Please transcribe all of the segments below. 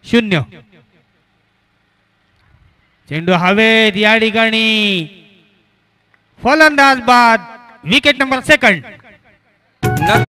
0. चेंडू हवेत या ठिकाणी फलंदाज बाद विकेट नंबर 2.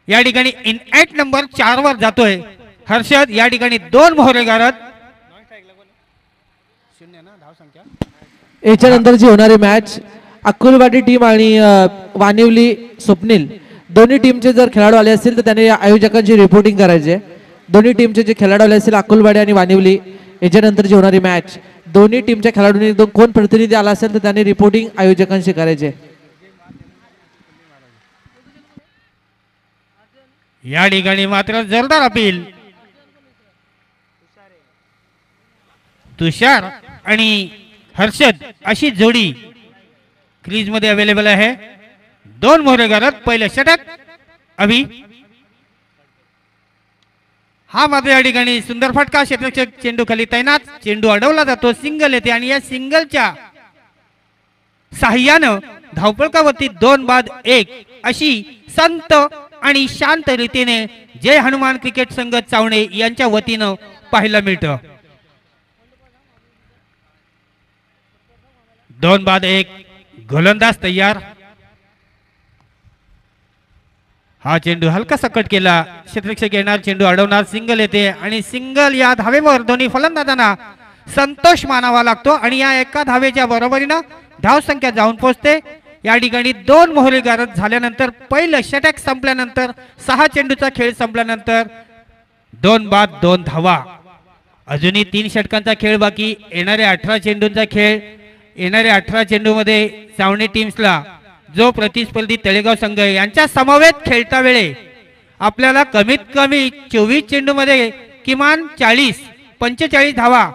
या ठिकाणी इन ॲट नंबर 4 वर जातोय हर्षद. या ठिकाणी 2 मोहरे गारत. याच्या नंतरची होणारी मॅच अक्कलवाडी टीम आणि वानिवली स्वप्नील दोन्ही टीमचे जर खेळाडू आले असतील तर त्यांनी आयोजकांची रिपोर्टिंग करायचे. दोन्ही टीमचे जे खेळाडू आले असतील अक्कलवाडी आणि वानिवली याच्या नंतरची होणारी मॅच दोन्ही टीमच्या खेळाडूंनी कोण प्रतिनिधी आला असेल तर त्यांनी रिपोर्टिंग आयोजकांशी करायचे. या ठिकाणी मात्र जोरदार अपील. तुषार आणि हर्षद अशी जोडी क्रीज मध्ये अवेलेबल आहे. 2 मोहरे गारत. पहिलं षटक अभि. हा मात्र या ठिकाणी सुंदर फटका. क्षेत्ररक्षक चेंडू खाली तैनात. चेंडू अडवला जातो. सिंगल येते आणि या सिंगलच्या साह्यानं धावपळकावरती 2 बाद 1 अशी संत आणि शांत रीतीने जय हनुमान क्रिकेट संघ चावणे यांच्या वतीनं पाहायला मिळतं. 2 बाद 1. गोलंदाज तयार. हा चेंडू हलका सकट केला. क्षेत्ररक्षक येणार. चेंडू अडवणार. सिंगल येते आणि सिंगल या धावेवर दोन्ही फलंदाजांना संतोष मानावा लागतो आणि या एका धावेच्या बरोबरीनं धाव संख्या जाऊन पोहोचते. या ठिकाणी 2 मोहरे गारद झाल्यानंतर पहिलं षटक संपल्यानंतर 6 चेंडूचा खेळ संपल्यानंतर 2 बाद 2 धावा. अजूनही 3 षटकांचा खेळ बाकी. येणाऱ्या 18 चेंडूंचा खेळ. येणाऱ्या 18 चेंडूमध्ये चावणे टीम्सला जो प्रतिस्पर्धी तळेगाव संघ यांच्या समवेत खेळता वेळे आपल्याला कमीत कमी 24 चेंडूमध्ये किमान 40-45 धावा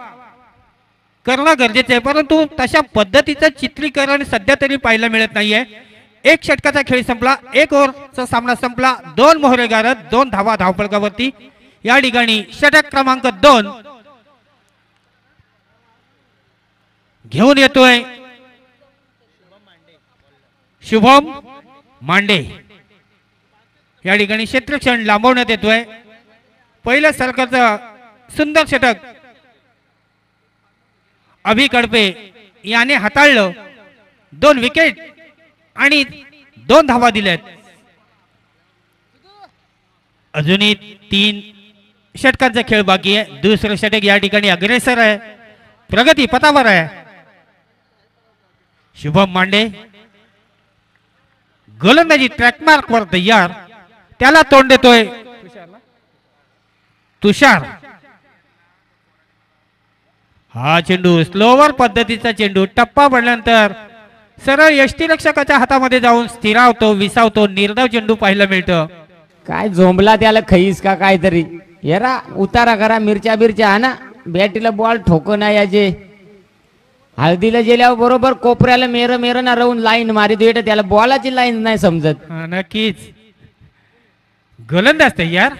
करणं गरजेचं आहे. परंतु तशा पद्धतीचं चित्रीकरण सध्या तरी पाहायला मिळत नाहीये. 1 षटकाचा खेळ संपला. 1 ओव्हरचा सामना संपला. 2 मोहरे गारद. 2 धावा धावफलकावरती. या ठिकाणी षटक क्रमांक 2 घेऊन येतोय शुभम मांडे. या ठिकाणी क्षेत्रक्षण लांबवण्यात येतोय. पहिल्या सरकारचं सुंदर षटक अभि कडपे याने हाताळलं. 2 विकेट आणि 2 धावा दिल्यात. अजूनही 3 षटकांचा खेळ बाकी आहे. दुसरं षटक या ठिकाणी अग्रेसर आहे. प्रगती पथावर आहे. शुभम मांडे गोलंदाजी ट्रॅकमार्क वर तयार. त्याला तोंड देतोय तुषार. हा चेंडू स्लोवर पद्धतीचा चेंडू टप्पा पडल्यानंतर सरळ यष्टीरक्षकाच्या हातामध्ये जाऊन स्थिरावतो. विसावतो. निर्धाव चेंडू पाहायला मिळतं. काय झोंबला त्याला खईस का काहीतरी. येरा उतारा करा. मिरच्या बिरच्या हा ना. बॅटीला बॉल ठोको ना याचे. हळदीला गेल्यावर बरोबर कोपऱ्याला मेर मेर ना राहून लाईन मारी देत. त्याला बॉलाची लाईन नाही समजत. नक्कीच. गोलंदाज तयार.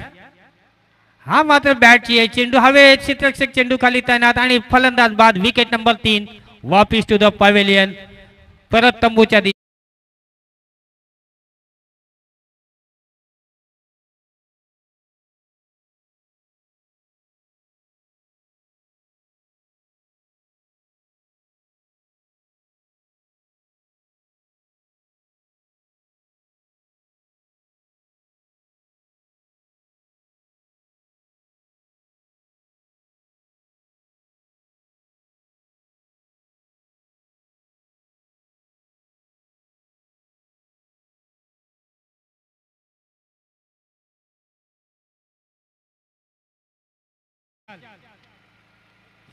हा मात्र बॅटची आहे. चेंडू हवेत. क्षेत्ररक्षक चेंडू खाली तैनात आणि फलंदाज बाद. Wicket number 3. वापिस टू द पवेलियन. परत तंबूच्या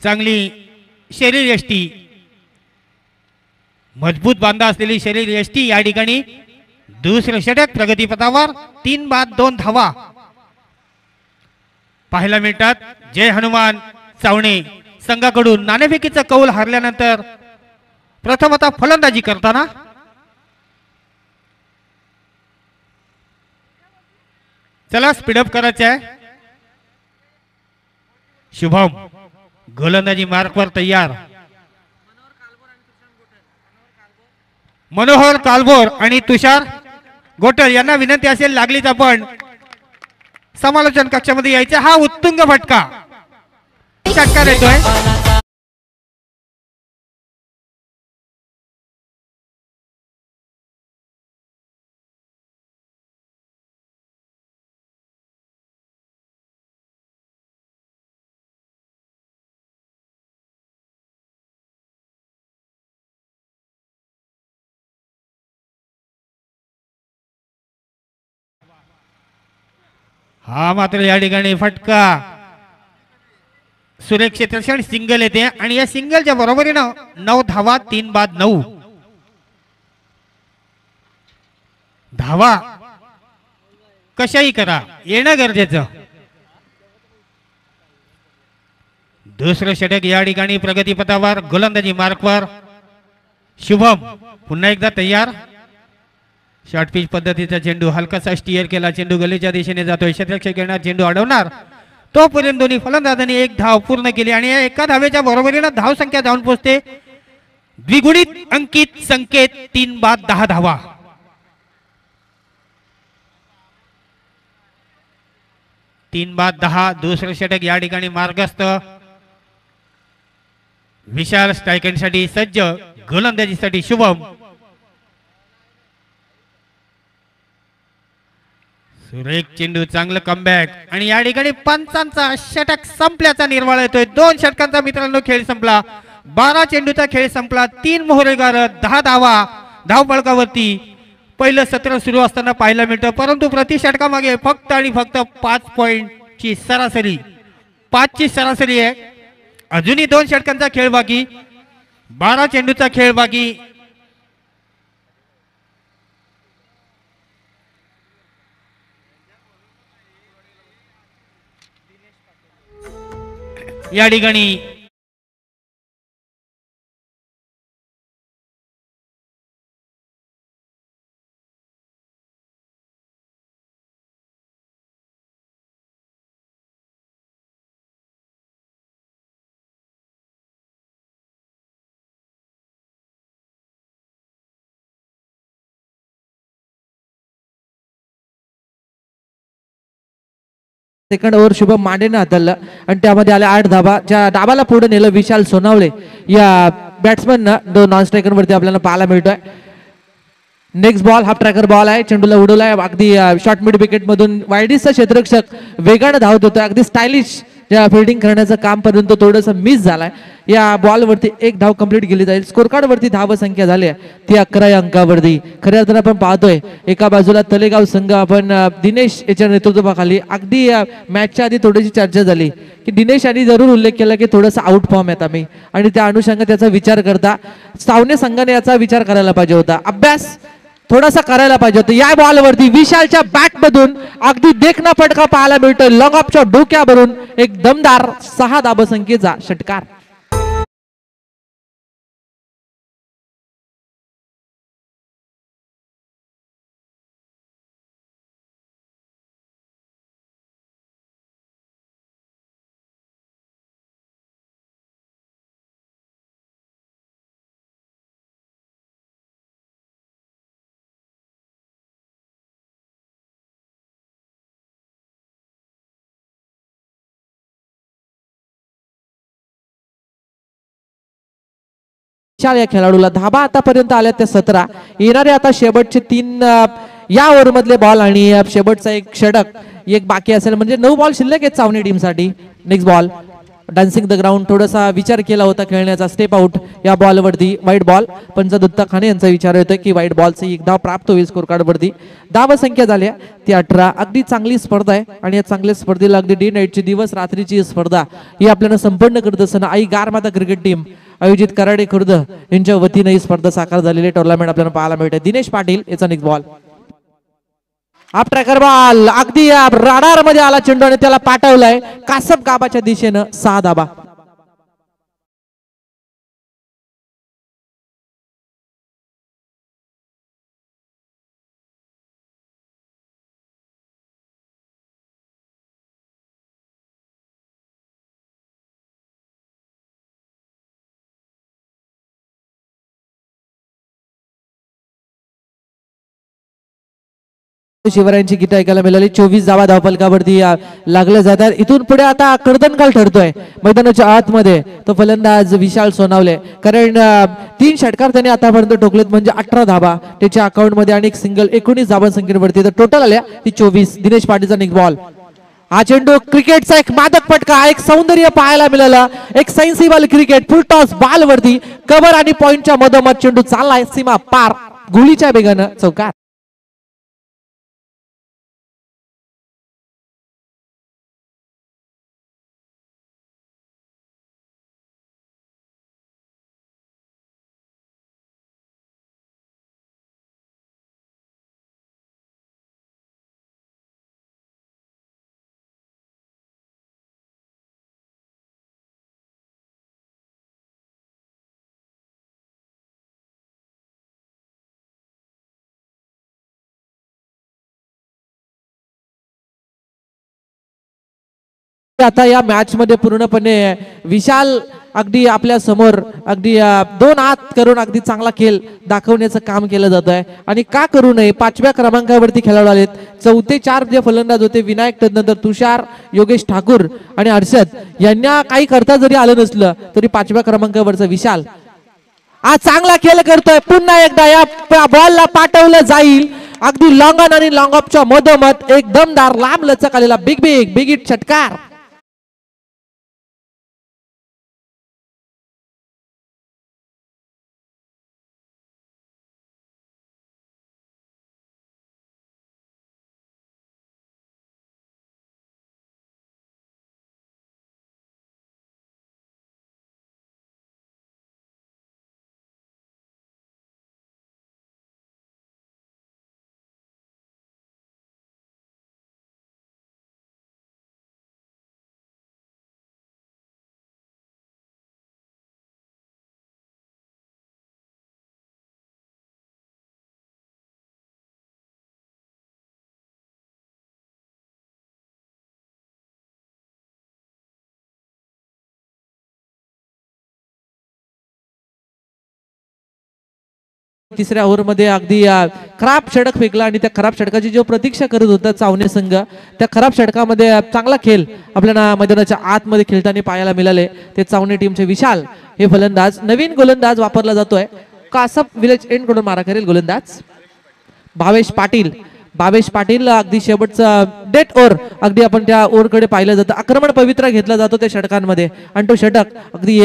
चांगली शरीर यष्टी, मजबूत बांधा असलेली शरीर यष्टी या ठिकाणी दुसरं षटक प्रगतीपथावर 3 बाद 2 धावा. पहिल्या मिनिटात जय हनुमान चावणे संघाकडून नाणेफेकीचा कौल हारल्यानंतर प्रथमतः फलंदाजी करताना चला स्पीडअप करायचं आहे. शुभम गोलंदाजी मार्कवर तयार. मनोहर कालभोर आणि तुषार गोटल यांना विनंती असेल लागलीच आपण समालोचन कक्षामध्ये यायचे. हा उत्तुंग फटका षटकार येतोय. हा मात्र या ठिकाणी फटका सुरेख क्षेत्रक्षण सिंगल येते आणि या सिंगलच्या बरोबरीनं 9 धावा 3 बाद 9 धावा कशाही करा येणं गरजेचं. दुसरं षटक या ठिकाणी प्रगतीपथावर गोलंदाजी मार्कवर. शुभम पुन्हा एकदा तयार. शॉर्ट पिच पद्धतीचा चेंडू हलकासा स्टिअर केला. चेंडू गलीच्या दिशेने जातोय. क्षेत्ररक्षक येणार चेंडू अडवणार तोपर्यंत दोन्ही फलंदाजांनी 1 धाव पूर्ण केली आणि या एका धावेच्या बरोबरीनं धाव संख्या जाऊन पोहोचते द्विगुणित अंकित संकेत 3 बाद 10 धावा. तीन बाद 10. दुसरं षटक या ठिकाणी मार्गस्थ. विशाल स्ट्रायकरसाठी सज्ज. गोलंदाजीसाठी शुभम. सुरेख चेंडू चांगलं कमबॅक आणि या ठिकाणी पंचांचा षटक संपल्याचा निर्वाळ येतोय. 2 षटकांचा मित्रांनो खेळ संपला. 12 चेंडूचा खेळ संपला. 3 मोहरेगार 10 धावा धाव फलकावरती. पहिलं सत्र सुरू असताना पाहायला मिळतं परंतु प्रति षटकामागे फक्त आणि फक्त 5 पॉइंटची सरासरी 5 ची सरासरी आहे. अजूनही 2 षटकांचा खेळ बाकी. 12 चेंडूचा खेळ बाकी. या ठिकाणी सेकंड ओव्हर शुभम मांडेने हाताळलं आणि त्यामध्ये आल्या 8 धाबा. ज्या डाबाला पुढे नेलं विशाल सोनावळे या बॅट्समननं 2 नॉन स्ट्रायकर वरती आपल्याला पाहायला मिळतोय. Next ball half tracker ball आहे. चेंडूला उडवलाय अगदी शॉर्ट मिड विकेट मधून. वायडीचा क्षेत्ररक्षक वेगाने धावत होता. अगदी स्टायलिश ज्या फिल्डिंग करण्याचं काम परंतु थोडंसं मिस झालाय. या बॉल वरती 1 धाव कंप्लीट केली जाईल. स्कोर कार्ड वरती धाव संख्या झाली आहे ती 11 अंकावरती. खऱ्या अर्थानं आपण पाहतोय एका बाजूला तलेगाव संघ आपण दिनेश याच्या नेतृत्वाखाली अगदी मॅचच्या आधी थोडीशी चर्चा झाली की दिनेश यांनी जरूर उल्लेख केला की थोडंसं आउट फॉर्म आहेत आम्ही आणि त्या अनुषंगाने त्याचा विचार करता सावने संघाने याचा विचार करायला पाहिजे होता. अभ्यास थोडासा करायला पाहिजे होतं. या बॉल वरती विशालच्या बॅट मधून अगदी देखना फटका पाहायला मिळतोय. लॉंग ऑफच्या डोक्यावरून एक दमदार 6 धाबसंख्येचा षटकार. या खेळाडूला धाबा आतापर्यंत आल्या त्या 17. येणारे आता शेवटचे 3 या ओव्हर मधले बॉल आणि शेवटचा एक षटक एक बाकी असेल म्हणजे 9 बॉल शिल्लक आहेत चावणी टीम साठी. Next ball dancing the ground थोडासा विचार केला होता खेळण्याचा, स्टेप आउट या बॉलवरती वाईट बॉल. पंच दत्ता खाने यांचा विचार येतोय की वाईट बॉलचे एक धाव प्राप्त होईल स्कोर कार्ड वरती. धाव संख्या झाल्या ती 18. अगदी चांगली स्पर्धा आहे आणि या चांगल्या स्पर्धेला अगदी डे नाईटची दिवस रात्रीची स्पर्धा ही आपल्याला संपन्न करत असताना आई गारमाता क्रिकेट टीम आयोजित कराडे खुर्द यांच्या वतीने ही स्पर्धा साकार झालेली टुर्नामेंट आपल्याला पाहायला मिळते. दिनेश पाटील याचा नेक्स्ट बॉल, आप ट्रॅकर बॉल अगदी राडार मध्ये आला चेंडू आणि त्याला पाठवलाय कासप गाबाच्या दिशेनं 6 धाबा. शिवरायांची गीतं ऐकायला मिळाली. 24 धावा धावफलकावरती लागल्या जातात. इथून पुढे आता कर्दनकाल ठरतोय मैदानाच्या आतमध्ये. तो फलंदाज विशाल सोनावले, कारण 3 षटकार त्यांनी आतापर्यंत ठोकलेत म्हणजे 18 धावा त्याच्या अकाउंट मध्ये आणि एक सिंगल 19 धावा संख्येवरती. तर टोटल आल्या ती 24. दिनेश पाटीलचा नेक्स्ट बॉल. हा चेंडू क्रिकेटचा एक मादक फटका, एक सौंदर्य पाहायला मिळाला, एक सेन्सिबल क्रिकेट फुल टॉस बॉल वरती कव्हर आणि पॉइंटच्या मधोमध चेंडू चाललाय सीमा पार गोळीच्या वेगानं चौकार. आता या मॅच मध्ये पूर्णपणे विशाल अगदी आपल्या समोर अगदी 2 हात करून अगदी चांगला खेळ दाखवण्याचं काम केलं जात आहे. आणि का करू नये, 5व्या क्रमांकावरती खेळाडू आलेत. 4 जे फलंदाज होते विनायक, त्यानंतर तुषार, योगेश ठाकूर आणि हर्षद यांना काही करता जरी आलं नसलं तरी 5व्या क्रमांकावरचा विशाल आज चांगला खेळ करतोय. पुन्हा एकदा या बॉलला पाठवलं जाईल अगदी लॉंग ऑन आणि लॉंग ऑफच्या मधोमध एक दमदार लांब लचक आलेला बिग हिट षटकार. तिसऱ्या ओव्हरमध्ये अगदी खराब षटक फेकला आणि त्या खराब षटकाची जो प्रतीक्षा करत होता चावणे संघ, त्या खराब षटकामध्ये चांगला खेळ आपल्याला मैदानाच्या आतमध्ये खेळताना पाहायला मिळाले. ते चावणे टीमचे विशाल हे फलंदाज, नवीन गोलंदाज वापरला जातोय. कासप विलेज एंड कडून मारा करेल गोलंदाज भावेश पाटील अगदी शेवटचा डेट ओव्हर अगदी आपण त्या ओव्हरकडे पाहिलं जातं. आक्रमण पवित्रा घेतला जातो त्या षटकांमध्ये आणि तो षटक अगदी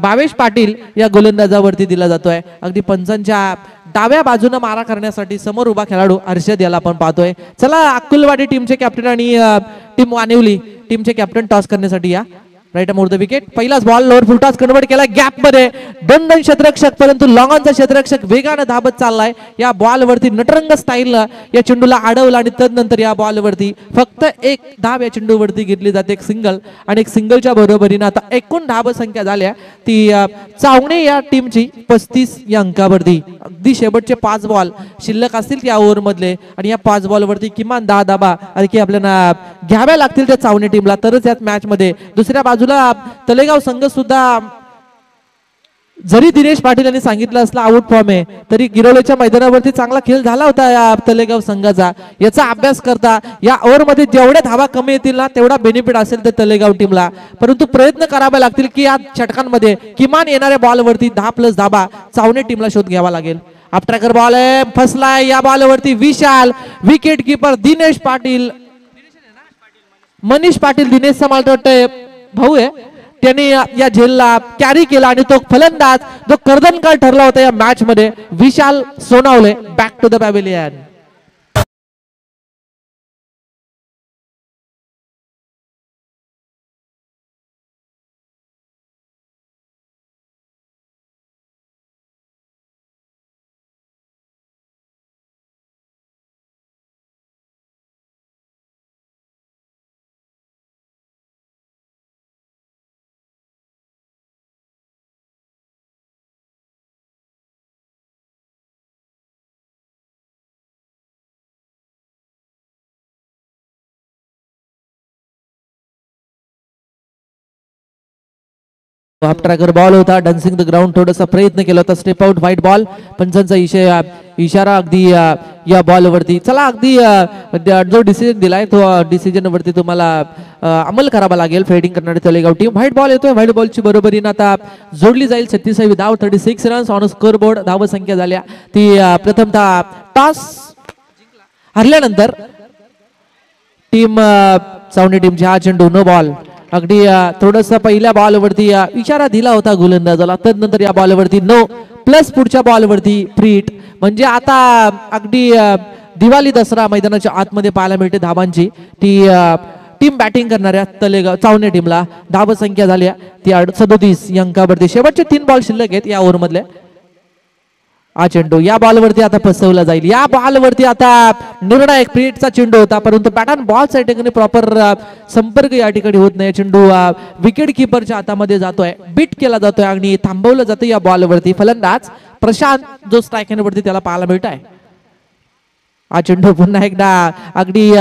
भावेश पाटील या गोलंदाजावरती दिला जातोय. अगदी पंचांच्या डाव्या बाजूने मारा करण्यासाठी समोर उभा खेळाडू हर्षद याला आपण पाहतोय. चला अक्कलवाडी टीमचे कॅप्टन आणि टीम वानिवली टीमचे कॅप्टन टॉस करण्यासाठी या. Right more the wicket. पहिलाच ball lower full toss convert केला गॅप मध्ये. दोन क्षेत्ररक्षक परंतु लॉंग ऑनचा क्षेत्ररक्षक वेगाने धाबत चाललाय. या बॉल वरती नटरंग स्टाईल या चेंडूला अडवला आणि तदनंतर या बॉल वरती फक्त एक धाब या चेंडूवरती घेतली जाते, एक सिंगल. आणि एक सिंगलच्या बरोबरीने आता एकूण धाब संख्या झाल्या ती चावणे या टीमची 35 या अंकावरती. अगदी शेवटचे 5 बॉल शिल्लक असतील त्या ओव्हर मधले आणि या 5 बॉल वरती किमान 10 धाबा आणखी आपल्याला घ्याव्या लागतील त्या चावणे टीमला, तरच यात मॅच मध्ये. दुसऱ्या बाजूला तलेगाव संघ सुद्धा जरी दिनेश पाटील यांनी सांगितलं असलं आउट फॉर्म आहे, तरी गिरोलीच्या मैदानावरती चांगला खेळ झाला होता या तलेगाव संघाचा. याचा अभ्यास करता या ओव्हर मध्ये जेवढ्या धावा कमी येतील ना तेवढा बेनिफिट असेल त्या तलेगाव टीमला. परंतु प्रयत्न करावे लागतील की या षटकांमध्ये किमान येणाऱ्या बॉल वरती 10+ धाबा चावणे टीमला शोध घ्यावा लागेल. अपट्रॅकर बॉल आहे, फसलाय या बॉल वरती विशाल. विकेट कीपर दिनेश पाटील, मनीष पाटील दिनेशचा मला वाटतंय भाऊ आहे, त्याने या झेलला कॅरी केला आणि तो फलंदाज जो कर्दनकार ठरला होता या मॅच मध्ये Vishal Sonawale back to the pavilion. Half tracker ball होता, डन्सिंग द ग्राउंड थोडासा प्रयत्न केला होता, स्टेप आउट व्हाईट बॉल. पंचांचा इशारा अगदी या बॉल वरती. चला अगदी जो डिसिजन दिलाय तो डिसिजन वरती तुम्हाला अंमल करावा लागेल. फेडिंग करणारी तलेगाव टीम. व्हाईट बॉल येतोय, व्हाईट बॉलची बरोबरीनं आता जोडली जाईल. 36वी धाव, 36 रन्स ऑन स्कोर बोर्ड. धाव संख्या झाल्या ती प्रथमतः टॉस हरल्यानंतर टीम सावनी टीमची हा चेंडू नो बॉल. अगदी थोडस पहिल्या बॉल वरती इशारा दिला होता गोलंदाजाला, त्यानंतर या बॉल वरती नो प्लस पुढच्या बॉल वरती फ्रीट. म्हणजे आता अगदी दिवाळी दसरा मैदानाच्या आतमध्ये पाहायला मिळते धाबांची. ती टीम बॅटिंग करणाऱ्या तलेगाव चावणे टीमला धाव संख्या झाल्या ती 37 अंकावरती. शेवटचे 3 बॉल शिल्लक आहेत या ओव्हर मधले. हा चेंडू या बॉलवरती आता फसवला जाईल. या बॉलवरती आता निर्णायक फ्रीटचा चेंडू होता, परंतु बॅट अँड बॉलच्या ठिकाणी प्रॉपर संपर्क या ठिकाणी होत नाही. चेंडू विकेट किपरच्या हातामध्ये जातोय, बीट केला जातोय आणि थांबवलं जातं या बॉलवरती. फलंदाज प्रशांत जो स्ट्रायकर वरती त्याला पाहायला मिळत आहे. हा चेंडू पुन्हा एकदा अगदी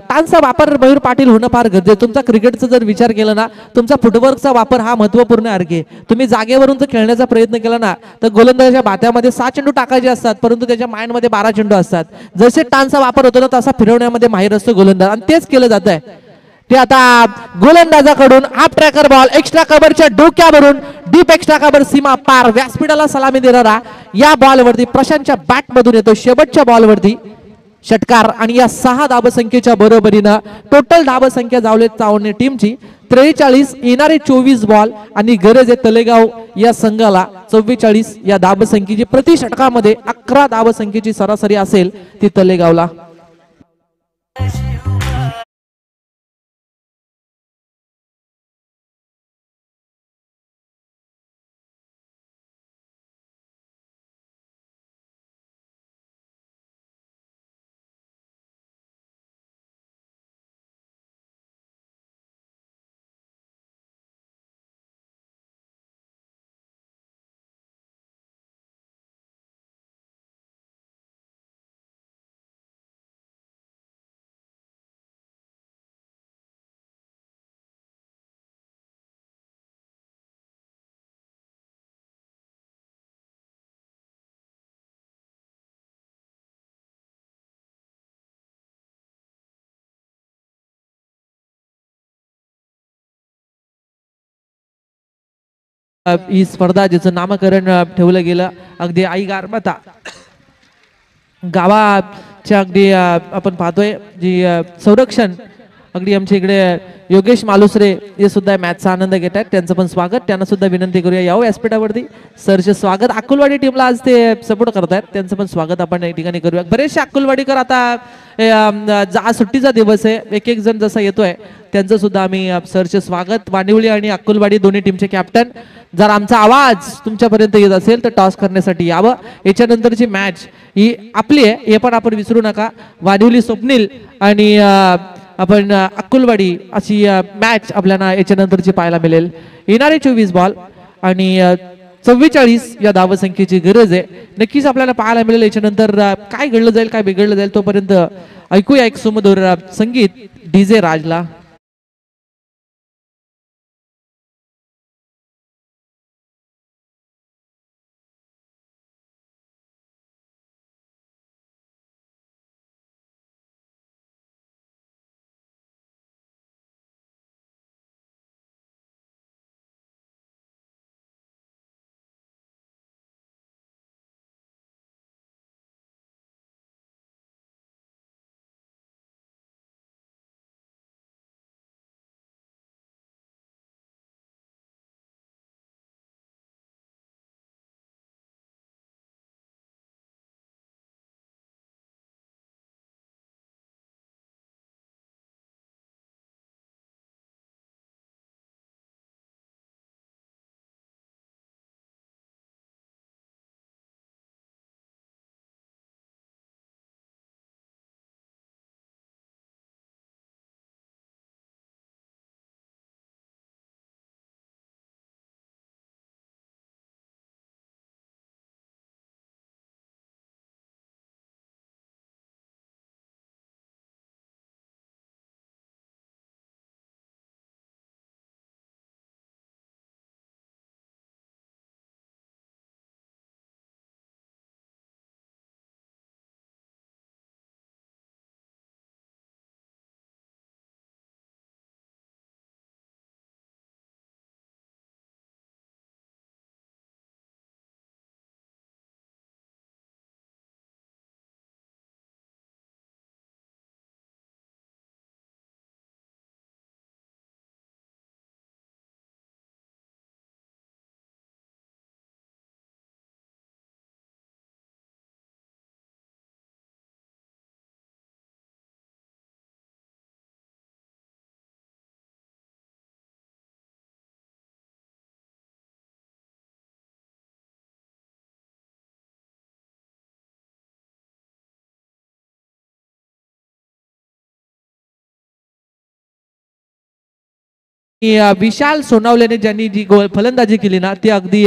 तानचा वापर मयूर पाटील होणं फार गरजेचं. तुमचा क्रिकेटचा जर विचार केला ना, तुमचा फुटवर्कचा वापर हा महत्वपूर्ण आहे. तुम्ही जागेवरून जर खेळण्याचा प्रयत्न केला ना, तर गोलंदाजाच्या बात्यामध्ये 6 चेंडू टाकायचे असतात, परंतु त्याच्या माइंडमध्ये 12 चेंडू असतात. जसे तानचा वापर होतो ना, तसा फिरवण्यामध्ये माहीर असतो गोलंदाज, आणि तेच केलं जात आहे. ते आता गोलंदाजाकडून हाफ ट्रॅकर बॉल एक्स्ट्रा कव्हरच्या डोक्यावरून डीप एक्स्ट्रा कव्हर सीमा पार व्यासपीठाला सलामी देणारा या बॉलवरती प्रशांतच्या बॅट मधून येतो. शेवटच्या बॉलवरती षटकार आणि या 6 धावसंख्येच्या बरोबरीनं टोटल धावसंख्या झाली चावणे टीमची 43. येणारे 24 बॉल आणि गरज आहे तलेगाव या संघाला 44 या धावसंख्येची. प्रति षटकामध्ये 11 धावसंख्येची सरासरी असेल ती तलेगावला. ही स्पर्धा जिचं नामकरण ठेवलं गेलं अगदी आई गारमाता गावाच्या अगदी आपण पाहतोय जी संरक्षण अगदी आमच्या इकडे योगेश मालुसरे हे सुद्धा मॅचचा आनंद घेत आहेत. त्यांचं पण स्वागत. त्यांना सुद्धा विनंती करूया यावं व्यासपीठावरती. सरचे स्वागत. अक्कलवाडी टीमला आज ते सपोर्ट करतायत, त्यांचं पण स्वागत आपण या ठिकाणी करूया. बरेचसे अक्कलवाडीकर आता सुट्टीचा दिवस आहे, एक एक जण जसा येतोय त्यांचं सुद्धा आम्ही सरचे स्वागत. वानिवली आणि अक्कलवाडी दोन्ही टीमचे कॅप्टन, जर आमचा आवाज तुमच्यापर्यंत येत असेल तर टॉस करण्यासाठी यावं. याच्यानंतरची मॅच ही आपली आहे हे पण आपण विसरू नका. वानिवली स्वप्नील आणि आपण अक्कलवाडी अशी मॅच आपल्याला याच्यानंतरची पाहायला मिळेल. येणारे 24 बॉल आणि 44 या धावसंख्येची गरज आहे. नक्कीच आपल्याला पाहायला मिळेल. याच्यानंतर काय घडलं जाईल, काय बिघडलं जाईल, तोपर्यंत ऐकूया एक सुमधुर संगीत डीजे राजला. विशाल सोनावलेने ज्यांनी जी फलंदाजी केली ना ती अगदी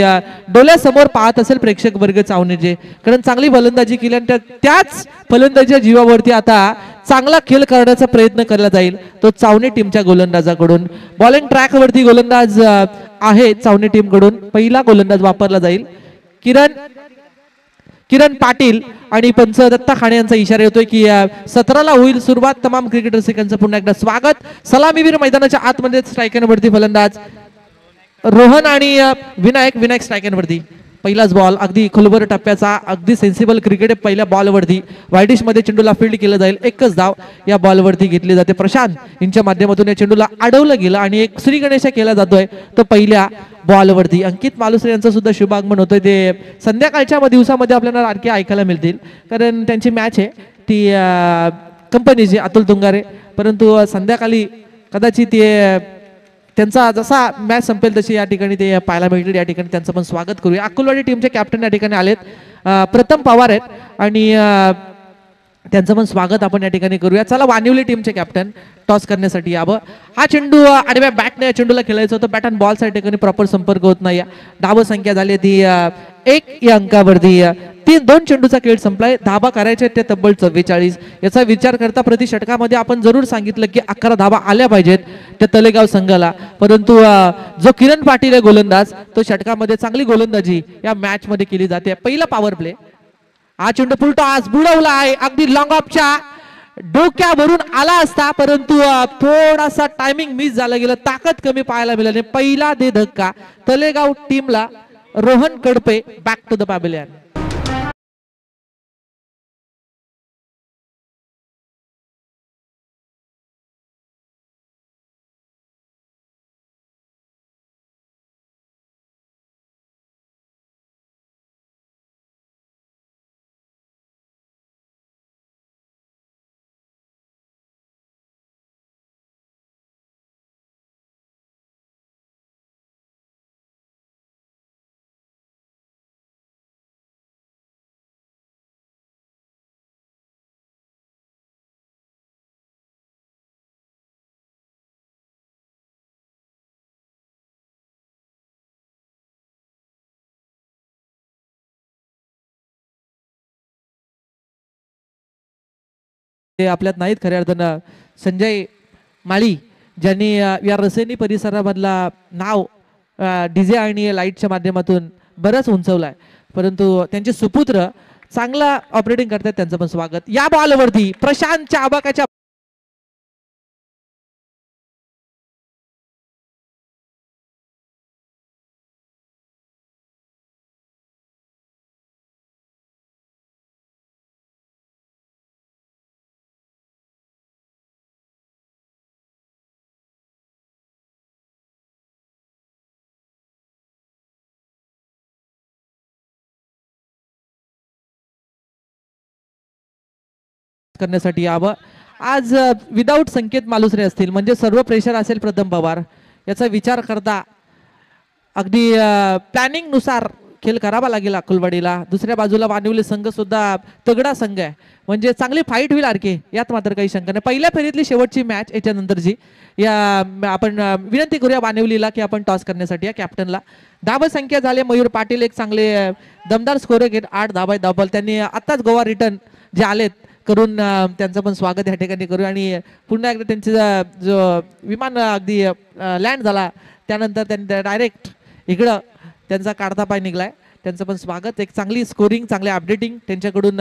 डोळ्यासमोर पाहत असेल प्रेक्षक वर्ग चावणीचे, कारण चांगली फलंदाजी केली आणि त्याच फलंदाजीच्या जीवावरती आता चांगला खेळ करण्याचा प्रयत्न केला जाईल तो चावणी टीमच्या गोलंदाजाकडून. बॉलिंग ट्रॅक वरती गोलंदाज आहे चावणी टीम कडून. पहिला गोलंदाज वापरला जाईल किरण पाटील आणि पंच दत्ता खाणे यांचा इशारा येतोय की 17ला होईल सुरुवात. तमाम क्रिकेट रसिकांचं पुन्हा एकदा स्वागत. सलामीवीर मैदानाच्या आतमध्ये स्ट्रायकरवरती फलंदाज रोहन आणि विनायक स्ट्रायकरवरती. पहिलाच बॉल अगदी खोलवर टप्प्याचा अगदी सेन्सिबल क्रिकेट पहिल्या बॉलवरती वाईडिश मध्ये चेंडूला फील्ड केलं जाईल. एकच धाव या बॉलवरती घेतली जाते. प्रशांत यांच्या माध्यमातून या चेंडूला अडवलं गेलं आणि एक श्री गणेशा केला जातोय तो पहिल्या बॉलवरती. अंकित मालुसरे यांचं सुद्धा शुभागमन होतंय. ते संध्याकाळच्या दिवसामध्ये आपल्याला आणखी ऐकायला मिळतील कारण त्यांची मॅच आहे ती कंपनीची अतुल तुंगारे, परंतु संध्याकाळी कदाचित त्यांचा जसा मॅच संपेल तशी या ठिकाणी ते पाहायला मिळतील. या ठिकाणी त्यांचं पण स्वागत करूया. अकोलवाडी टीमचे कॅप्टन या ठिकाणी आलेत, प्रथम पवार आहेत आणि त्यांचं पण स्वागत आपण या ठिकाणी करूया. चला वानिवली टीमचे कॅप्टन टॉस करण्यासाठी यावं. हा चेंडू आडव्या बॅटने या चेंडूला खेळायचं होतं. बॅट आणि बॉलचा या ठिकाणी प्रॉपर संपर्क होत नाही. धाव संख्या झाली ती 1 या अंकावरती. 2 चेंडूचा खेळ संपलाय. धाबा करायचे ते तब्बल 44. याचा विचार करता प्रति षटकामध्ये आपण जरूर सांगितलं की 11 धाबा आल्या पाहिजेत त्या तलेगाव संघाला, परंतु जो किरण पाटील आहे गोलंदाज तो षटकामध्ये चांगली गोलंदाजी या मॅच मध्ये केली जाते. पहिला पॉवर प्ले. हा चेंडू फुलटॉस बुडवला आहे अगदी लॉंग ऑफच्या डोक्यावरून आला असता, परंतु थोडासा टायमिंग मिस झालं गेलं. ताकद कमी पाहायला मिळाली. पहिला दे धक्का तलेगाव टीमला. Rohan Kadpe back to the pavilion. ते आपल्यात नाहीत खऱ्या अर्थानं. संजय माळी ज्यांनी या रसेनी परिसरामधला नाव डीजे आणि लाईटच्या माध्यमातून बरंच उंचवलाय, परंतु त्यांचे सुपुत्र चांगला ऑपरेटिंग करतात. त्यांचं पण स्वागत. या बॉलवरती प्रशांतच्या आबाकाच्या करण्यासाठी यावं. आज विदाऊट संकेत मालुसरे असतील म्हणजे सर्व प्रेशर असेल प्रथम पवार. याचा विचार करता अगदी प्लॅनिंग नुसार खेळ करावा लागेल अकोलवाडीला. दुसऱ्या बाजूला वानिवली संघ सुद्धा तगडा संघ आहे, म्हणजे चांगली फाईट होईल आरके, यात मात्र काही शंका नाही. पहिल्या फेरीतली शेवटची मॅच याच्यानंतरची या आपण विनंती करूया वानिवलीला की आपण टॉस करण्यासाठी या कॅप्टनला. धावा संख्या झाले मयूर पाटील एक चांगले दमदार स्कोर घेत 8 धाबा धावल. त्यांनी आताच गोवा रिटर्न जे आलेत करून त्यांचं पण स्वागत या ठिकाणी करूया. आणि पुन्हा एकदा त्यांचं जो विमान अगदी लँड झाला त्यानंतर त्यांनी डायरेक्ट इकडं त्यांचा काढता पाय निघलाय. त्यांचं पण स्वागत. एक चांगली स्कोरिंग चांगली अपडेटिंग त्यांच्याकडून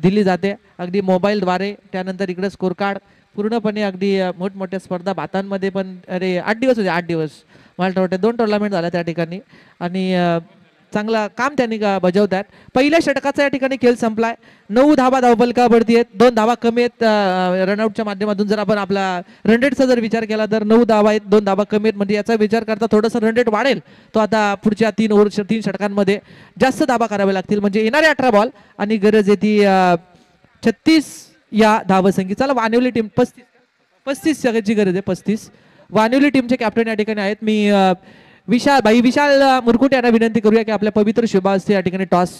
दिली जाते अगदी मोबाईलद्वारे. त्यानंतर इकडे स्कोर कार्ड पूर्णपणे अगदी मोठमोठ्या स्पर्धा भातांमध्ये पण 8 दिवस होते. 8 दिवस मला वाटतं 2 टुर्नामेंट झाल्या त्या ठिकाणी आणि चांगला काम त्यांनी बजावतात. पहिल्या षटकाचा या ठिकाणी खेळ संपलाय. 9 धावा धावफलकावरती आहेत, 2 धावा कमी आहेत रनआउटच्या माध्यमातून. जर आपण आपला रन रेटचा जर विचार केला तर 9 धावा आहेत, 2 धावा कमी आहेत, म्हणजे याचा विचार करता थोडंसं रन रेट वाढेल. तो आता पुढच्या 3 षटकांमध्ये जास्त धावा कराव्या लागतील, म्हणजे येणारे 18 बॉल आणि गरज आहे ती 36 या धावसंख्येची. चला वानिवली टीम 35 जगाची गरज आहे. 35 वानिवली टीमचे कॅप्टन या ठिकाणी आहेत. मी विशाल मुरकुटे यांना विनंती करूया की आपल्या पवित्र शुभ हस्ते या ठिकाणी टॉस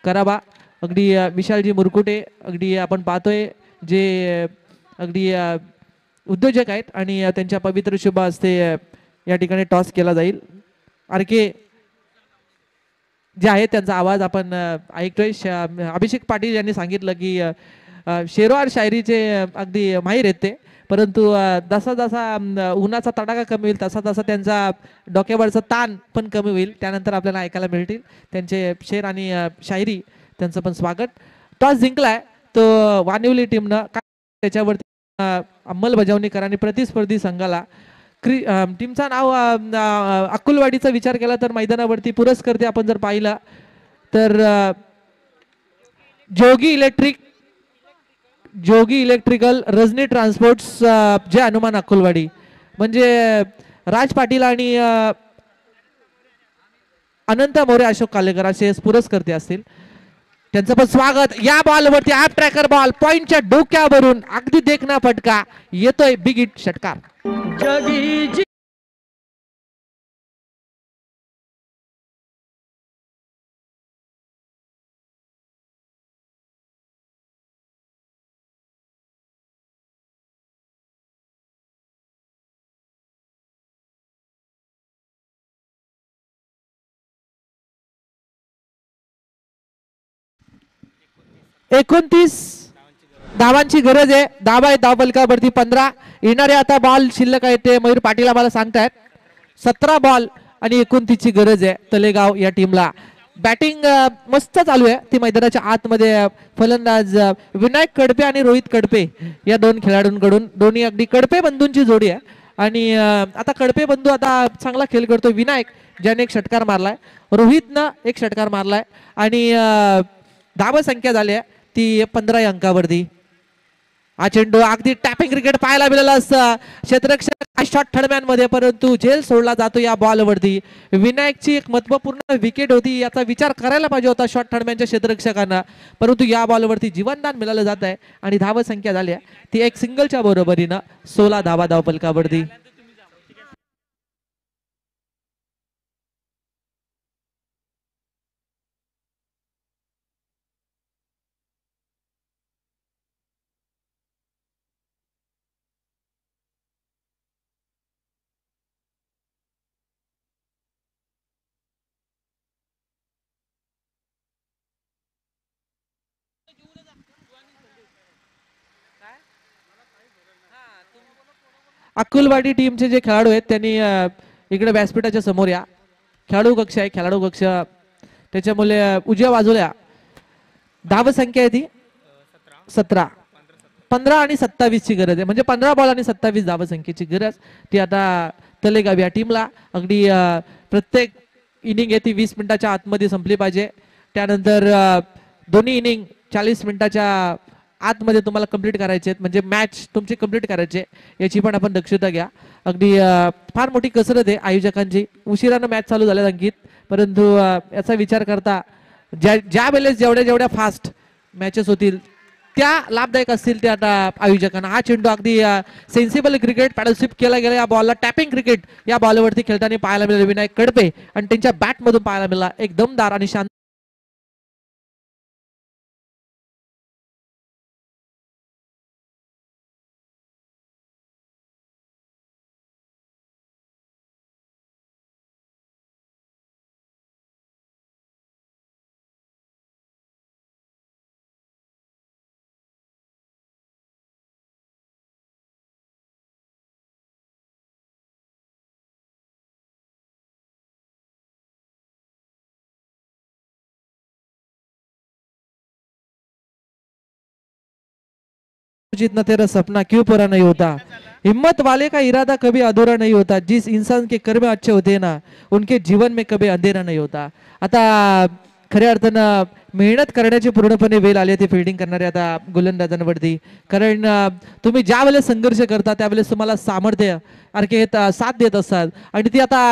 करावा. अगदी विशालजी मुरकुटे अगदी आपण पाहतोय जे अगदी उद्योजक आहेत आणि त्यांच्या पवित्र शुभ हस्ते या ठिकाणी टॉस केला जाईल. आरके जे आहे त्यांचा आवाज आपण ऐकतोय. अभिषेक पाटील यांनी सांगितलं की शेरवार शायरीचे अगदी माहीर आहेत ते, परंतु जसा जसा उन्हाचा तडाखा कमी होईल तसा तसा त्यांचा डोक्यावरचा ताण पण कमी होईल. त्यानंतर आपल्याला ऐकायला मिळतील त्यांचे शेर आणि शायरी. त्यांचं पण स्वागत. टॉस जिंकलाय तो वानिवली टीमनं. काय त्याच्यावरती अंमलबजावणी करा आणि प्रतिस्पर्धी संघाला टीमचा नाव अक्कुलवाडीचा विचार केला तर मैदानावरती पुरस्कर्ते आपण जर पाहिला तर जोगी इलेक्ट्रिकल, रजनी ट्रान्सपोर्ट्स, जे हनुमान अक्कुलवाडी, म्हणजे राज पाटील आणि अनंत मोरे, अशोक कालेकर असे पुरस्कर्ते असतील. त्यांचं पण स्वागत. या बॉलवरती ॲप ट्रॅकर बॉल पॉइंटच्या डोक्यावरून अगदी देखना फटका येतोय. बिग हिट षटकार. एकोणतीस धावांची गरज आहे. धावा आहे धावफलकावरती 15. येणारे आता बॉल शिल्लक आहे ते मयूर पाटील आम्हाला सांगतायत. 17 बॉल आणि 29 ची गरज आहे तलेगाव या टीमला. बॅटिंग मस्त चालू आहे ती मैदानाच्या आतमध्ये. फलंदाज विनायक कडपे आणि रोहित कडपे या दोन खेळाडूंकडून. दोन्ही अगदी कडपे बंधूंची जोडी आहे. आणि आता कडपे बंधू आता चांगला खेळ करतो. विनायक ज्याने एक षटकार मारलाय, रोहितनं एक षटकार मारलाय आणि धावा संख्या झाली आहे ती 15 अंकावरती. हा चेंडू अगदी टॅपिंग क्रिकेट पाहायला मिळालं असतं क्षेत्ररक्षक शॉट थर्डमॅन मध्ये, परंतु झेल सोडला जातो या बॉलवरती. विनायकची एक महत्वपूर्ण विकेट होती, याचा विचार करायला पाहिजे होता शॉट थर्डमॅनच्या क्षेत्ररक्षकांना, परंतु या बॉलवरती जीवनदान मिळालं जात आहे आणि धावा संख्या झाली आहे ती एक सिंगलच्या बरोबरीनं 16 धावा धावफलकावरती. अक्कुलवाडी टीमचे जे खेळाडू आहेत त्यांनी इकडे व्यासपीठाच्या समोर या. खेळाडू कक्ष आहे, खेळाडू कक्ष त्याच्यामुळे उजव्या बाजूला. धाव संख्या आहे ती 17. 15 आणि 27 ची गरज आहे, म्हणजे 15 बॉल आणि 27 धाव संख्येची गरज ती आता तलेगाव या टीमला. अगदी प्रत्येक इनिंग आहे ती 20 मिनिटाच्या आतमध्ये संपली पाहिजे. त्यानंतर दोन्ही इनिंग 40 मिनिटाच्या आतमध्ये तुम्हाला कंप्लीट करायचे आहेत, म्हणजे मॅच तुमची कंप्लीट करायची याची पण आपण दक्षता घ्या. अगदी फार मोठी कसरत आहे आयोजकांची. उशिरानं मॅच चालू झाल्या अंकित, परंतु याचा विचार करता ज्या वेळेस जेवढ्या फास्ट मॅचेस होतील त्या लाभदायक असतील ते आता आयोजकांना. हा चेंडू अगदी सेन्सिबल क्रिकेट पॅडलशिप केला गेला. या बॉलला टॅपिंग क्रिकेट या बॉलवरती खेळताना पाहायला मिळाले विनायक कडपे आणि त्यांच्या बॅटमधून पाहायला मिळाला एक दमदार आणि शांत जीतना तेरा सपना क्यों पूरा नहीं होता, हिम्मत वाले का इरादा कभी अधूरा नहीं होता, जिस इंसान के कर्म अच्छे होते हैं ना उनके जीवन में कभी अंधेरा नहीं होता. आता खऱ्या अर्थानं मेहनत करण्याची पूर्णपणे वेळ आली ती फिल्डिंग करणारे आता गोलंदाजांवरती. कारण तुम्ही ज्या वेळेस संघर्ष करता त्यावेळेस तुम्हाला सामर्थ्य अरके साथ देत असतात आणि ती आता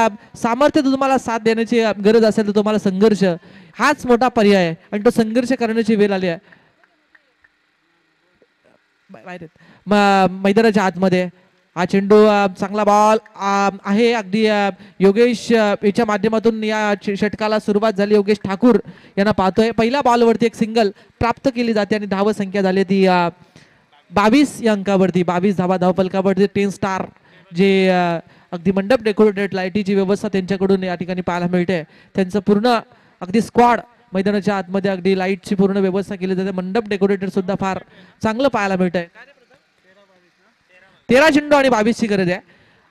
सामर्थ्य तुम्हाला साथ देण्याची गरज असेल तर तुम्हाला संघर्ष हाच मोठा पर्याय आहे आणि तो संघर्ष करण्याची वेळ आली आहे. मैदानाच्या आतमध्ये हा चेंडू चांगला बॉल आहे. अगदी योगेश याच्या माध्यमातून या षटकाला सुरुवात झाली. योगेश ठाकूर यांना पाहतोय. पहिल्या बॉलवरती एक सिंगल प्राप्त केली जाते आणि धाव संख्या झाली ती 22 या अंकावरती. 22 धावा धावफलकावरती 10 स्टार जे अगदी मंडप डेकोरेटेड लाईटीची व्यवस्था त्यांच्याकडून या ठिकाणी पाहायला मिळते. त्यांचं पूर्ण अगदी स्क्वॉड मैदानाच्या आतमध्ये अगदी लाईटची पूर्ण व्यवस्था केली जाते. मंडप डेकोरेटेड सुद्धा फार चांगलं पाहायला मिळतंय. 13 चेंडू आणि 22 ची गरज आहे.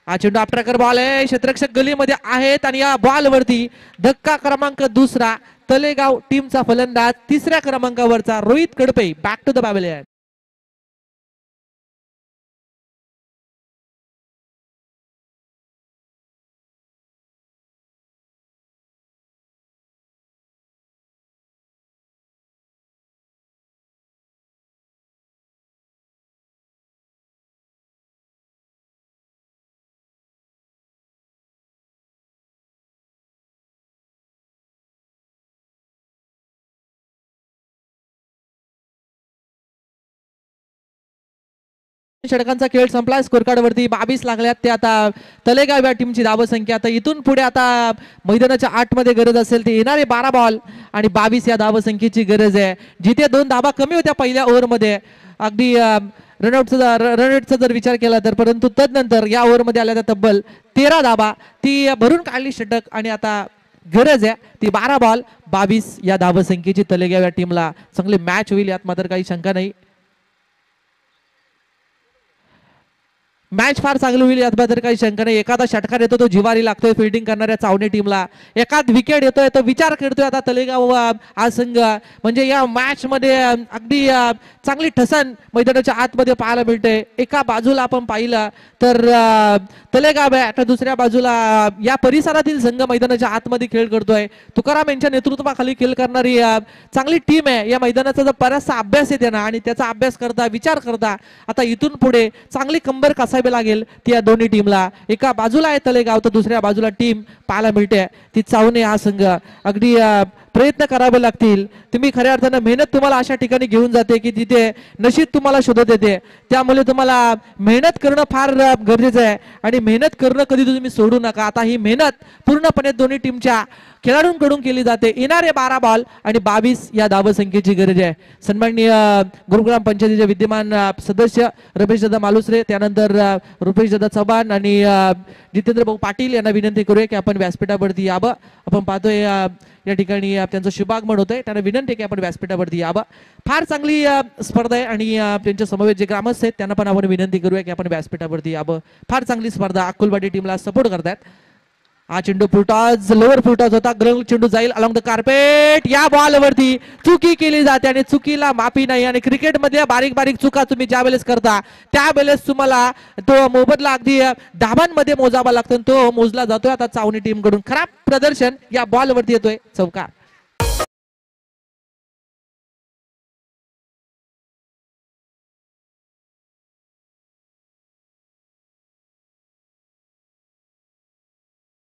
हा चेंडू आपटाकर बॉल आहे, क्षेत्ररक्षक गलीमध्ये आहेत आणि या बॉल वरती धक्का क्रमांक दुसरा तलेगाव टीमचा फलंदाज 3ऱ्या क्रमांकावरचा Rohit Kadpe back to the pavilion. षटकांचा खेळ संपला. स्कोर कार्ड वरती 22 लागल्यात. ते आता तलेगाव या टीमची धावसंख्या आता इथून पुढे आता मैदानाच्या 8 मध्ये गरज असेल ते येणारे 12 बॉल आणि 22 या धावसंख्येची गरज आहे. जिथे 2 धाबा कमी होत्या पहिल्या ओव्हरमध्ये अगदी रनआउटचा जर विचार केला तर, परंतु तदनंतर या ओव्हरमध्ये आल्या त्या तब्बल 13 धाबा ती भरून काढली षटक आणि आता गरज आहे ती 12 बॉल 22 या धावसंख्येची. तलेगाव या टीमला चांगली मॅच होईल यात मात्र काही शंका नाही. मॅच फार चांगली होईल यात मात्र काही शंका नाही. एखादा षटकार येतो तो जिवारी लागतोय फिल्डिंग करणाऱ्या चावणे टीमला. एखाद विकेट येतोय तो विचार करतोय आता तलेगाव हा संघ. म्हणजे या मॅच मध्ये अगदी चांगली ठसन मैदानाच्या आतमध्ये पाहायला मिळते. एका बाजूला आपण पाहिलं तर तलेगाव आहे, आता दुसऱ्या बाजूला या परिसरातील संघ मैदानाच्या आतमध्ये खेळ करतोय. तुकाराम यांच्या नेतृत्वाखाली खेळ करणारी चांगली टीम आहे. या मैदानाचा जर बराचसा अभ्यास आहे त्यांना आणि त्याचा अभ्यास करता विचार करता आता इथून पुढे चांगली कंबर कसावी लागेल ती या दोन्ही टीमला. एका बाजूला आहे तलेगाव तर दुसऱ्या बाजूला टीम पाहायला मिळते ती चावणे हा संघ. अगदी प्रयत्न करावे लागतील. तुम्ही खऱ्या अर्थानं मेहनत तुम्हाला अशा ठिकाणी घेऊन जाते की तिथे नशीब तुम्हाला शोधत येते. त्यामुळे तुम्हाला मेहनत करणं फार गरजेचं आहे आणि मेहनत करणं कधी तुम्ही सोडू नका. आता ही मेहनत पूर्णपणे दोन्ही टीमच्या खेळाडूंकडून केली जाते. येणारे 12 बॉल आणि 22 या धावसंख्येची गरज आहे. सन्माननीय गुरुग्राम पंचायतीचे विद्यमान सदस्य रमेश दादा मालुसरे, त्यानंतर रुपेश दादा चव्हाण आणि जितेंद्र भाऊ पाटील यांना विनंती करूया की आपण व्यासपीठावरती यावं. आपण पाहतोय या ठिकाणी त्यांचं शुभागमन होतंय. त्यांना विनंती की आपण व्यासपीठावरती यावं. फार चांगली स्पर्धा आहे आणि त्यांच्या समवेत जे ग्रामस्थ आहेत त्यांना पण आपण विनंती करूया की आपण व्यासपीठावरती यावं. फार चांगली स्पर्धा अक्कलवाडी टीमला सपोर्ट करतायत. हा चेंडू फुलटॉस लोअर फुलटॉस होता. ग्रंग चेंडू जाईल अलॉंग द कार्पेट. या बॉल वरती चुकी केली जाते आणि चुकीला माफी नाही. आणि क्रिकेट मध्ये बारीक बारीक चुका तुम्ही ज्या वेळेस करता त्यावेळेस तुम्हाला तो मोबदला अगदी धाबांमध्ये मोजावा लागतो. तो मोजला जातोय आता चावणी टीम कडून. खराब प्रदर्शन या बॉल वरती येतोय. चौकार.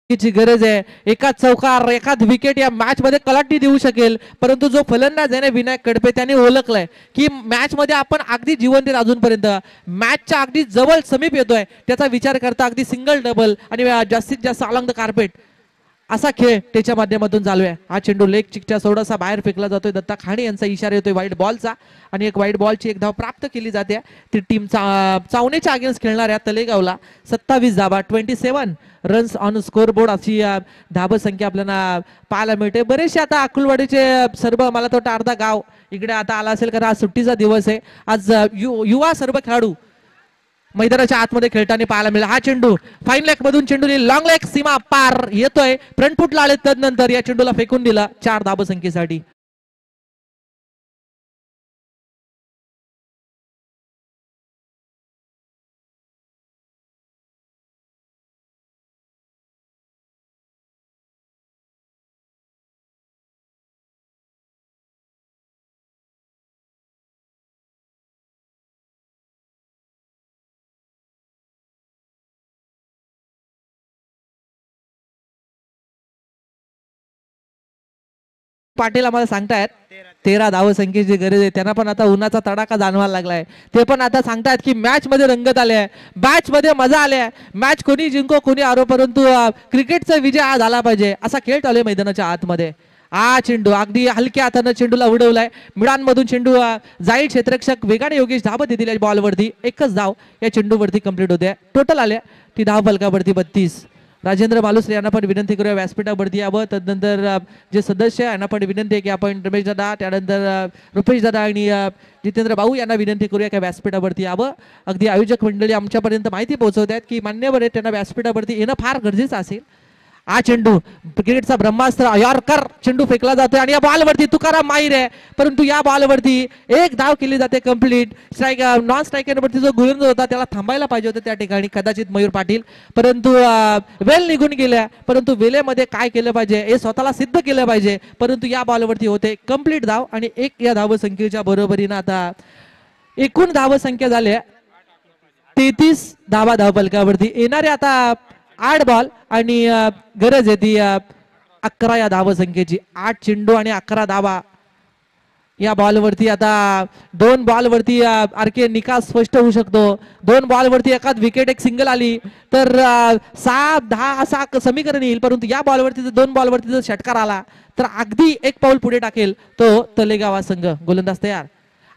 ची गरज आहे. एकाच चौकार एखाद विकेट या मॅच मध्ये कलाटणी देऊ शकेल. परंतु जो फलंदाज आहे ना विनायक कडपे त्याने ओळखलंय की मॅच मध्ये आपण अगदी जिवंत अजूनपर्यंत मॅचच्या अगदी जवळ समीप येतोय. त्याचा विचार करता अगदी सिंगल डबल आणि जास्तीत जास्त अलॉंग द कार्पेट असा खेळ त्याच्या माध्यमातून चालू आहे. हा चेंडू लेग चिकच्या थोडासा बाहेर फेकला जातोय. दत्ता खाणे यांचा इशारा येतोय वाईट बॉलचा आणि एक वाईट बॉलची एक धाव प्राप्त केली जाते. ती टीम चावणेच्या अगेन्स्ट खेळणाऱ्या तलेगावला 27 धावा 27 रन्स ऑन स्कोर बोर्ड अशी धावसंख्या आपल्याला पाहायला मिळते. बरेचसे आता अक्कलवाडीचे सर्व मला तर वाटतं अर्धा गाव इकडे आता आला असेल कारण आज सुट्टीचा दिवस आहे. आज युवा सर्व खेळाडू मैदानाच्या आतमध्ये खेळताना पाहायला मिळाला. हा चेंडू फाईन लेग मधून चेंडू लॉंग लेग सीमा पार येतोय. फ्रंट फुटला आले तदनंतर या चेंडूला फेकून दिला 4 धावसंख्येसाठी. पाटील आम्हाला सांगतायत 13 धावसंख्येची गरज आहे. त्यांना पण आता उन्हाचा तडाखा जाणवायला लागलाय. ते पण आता सांगतायत की मॅच मध्ये रंगत आले आहे, मॅच मध्ये मजा आली आहे. मॅच कोणी जिंको कोणी हारो परंतु क्रिकेटचा विजय हा झाला पाहिजे असा खेळ चालू आहे मैदानाच्या आतमध्ये. हा चेंडू अगदी हलक्या हातानं चेंडूला उडवलाय. मिडांमधून चेंडू जाईल क्षेत्ररक्षक वेगाने योगेश धावत येतील या बॉलवरती. एकच धाव या चेंडूवरती कंप्लीट होते. टोटल आल्या ती धाव फलकावरती 32. राजेंद्र मालुसरे यांना पण विनंती करूया व्यासपीठावरती यावं. तदनंतर जे सदस्य यांना पण विनंती आहे की आपण रमेश दादा, त्यानंतर रुपेश दादा आणि जितेंद्र भाऊ यांना विनंती करूया की व्यासपीठावरती यावं. अगदी आयोजक मंडळी आमच्यापर्यंत माहिती पोहोचवत आहेत की मान्यवर आहेत, त्यांना व्यासपीठावरती येणं फार गरजेचं असेल. हा चेंडू क्रिकेटचा ब्रह्मास्त्र यॉर्कर चेंडू फेकला जातोय आणि या बॉलवरती तुकाराम माहीर आहे, परंतु या बॉलवरती एक धाव केली जाते कंप्लीट. स्ट्राईक नॉन स्ट्रायकरवरती जो गोलंदाज होता त्याला थांबायला पाहिजे होतं त्या ठिकाणी कदाचित मयूर पाटील, परंतु वेल निघून गेल्या. परंतु वेलेमध्ये काय केलं पाहिजे हे स्वतःला सिद्ध केलं पाहिजे, परंतु या बॉलवरती होते कंप्लीट धाव आणि एक या धावसंख्येच्या बरोबरीनं आता एकूण धावसंख्या झाल्या 33 धावा धावफलकावरती. येणारे आता 8 बॉल आणि गरज आहे ती 11 या धावसंख्येची. 8 चेंडू आणि 11 धावा या बॉलवरती. आता 2 बॉलवरती आरके निकाल स्पष्ट होऊ शकतो. 2 बॉलवरती एखाद विकेट एक सिंगल आली तर 6-10 असा समीकरण येईल, परंतु या बॉलवरती जर 2 बॉलवरती जर षटकार आला तर अगदी एक पाऊल पुढे टाकेल तो तलेगाव संघ. गोलंदाज तयार.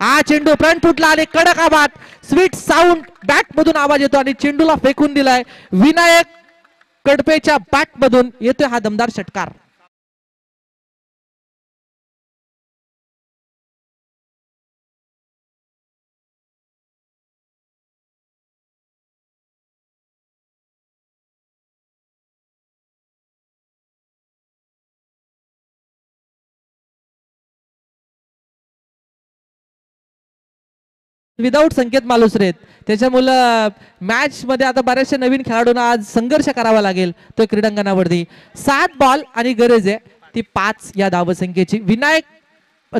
हा चेंडू फ्रंट फुटला आणि कडक आवाज स्वीट साऊंड बॅट मधून आवाज येतो आणि चेंडूला फेकून दिलाय. विनायक कडपेच्या बॅट मधून येतोय हा दमदार षटकार. विदाऊट संकेत मालुसरे आहेत, त्याच्यामुळं मॅच मध्ये आता बऱ्याचशा नवीन खेळाडूंना आज संघर्ष करावा लागेल तो क्रीडांगणावरती. 7 बॉल आणि गरज आहे ती 5 या धावसंख्येची. विनायक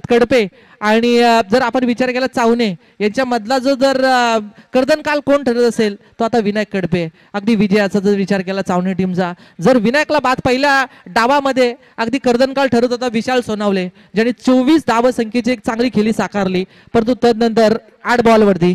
कडपे आणि जर आपण विचार केला चावणे यांच्या मधला जो जर कर्दनकाल कोण ठरत असेल तो आता विनायक कडपे. अगदी विजयाचा जर विचार केला चावणे टीमचा, जर विनायकला बाद पहिल्या डावामध्ये अगदी कर्दनकाल ठरत होता विशाल सोनावले, ज्याने 24 धावसंख्येची एक चांगली खेळी साकारली, परंतु तदनंतर 8 बॉलवरती